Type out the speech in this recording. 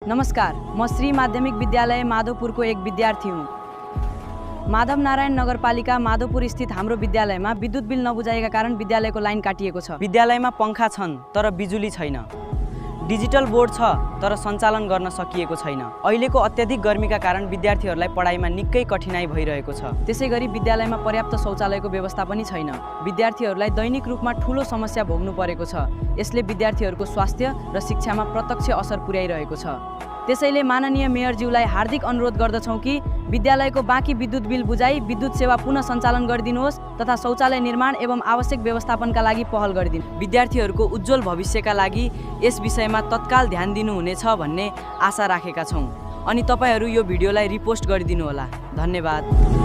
नमस्कार, म श्री माध्यमिक विद्यालय माधवपुरको एक विद्यार्थी हुँ। माधव नारायण नगरपालिका माधवपुर स्थित हाम्रो विद्यालयमा विद्युत बिल नबुझाएका कारण विद्यालयको लाइन काटिएको छ। विद्यालयमा पंखा छन् तर बिजुली छैन। डिजिटल बोर्ड छ तर सञ्चालन गर्न सकिएको छैन। अहिलेको अत्याधिक गर्मीका कारण विद्यार्थीहरूलाई पढाइमा निकै कठिनाइ भइरहेको छ। त्यसैगरी विद्यालयमा पर्याप्त शौचालयको व्यवस्था पनि छैन। विद्यार्थीहरूलाई दैनिक रूपमा ठूलो समस्या भोग्नु परेको छ। यसले विद्यार्थीहरूको स्वास्थ्य र शिक्षामा प्रत्यक्ष असर पुर्याइरहेको छ। त्यसैले माननीय मेयरज्यूलाई हार्दिक अनुरोध गर्दछौँ कि विद्यालयको बाँकी विद्युत बिल बुझाई विद्युत सेवा पुनः सञ्चालन गरिदिनुहोस् तथा शौचालय निर्माण एवं आवश्यक व्यवस्थापनका लागि पहल गरिदिनु। विद्यार्थीहरूको उज्जवल भविष्यका लागि यस विषयमा तत्काल ध्यान दिनुहुनेछ भन्ने आशा राखेका छौँ। अनि तपाईहरू यो भिडियोलाई रिपोस्ट गरिदिनु होला। धन्यवाद।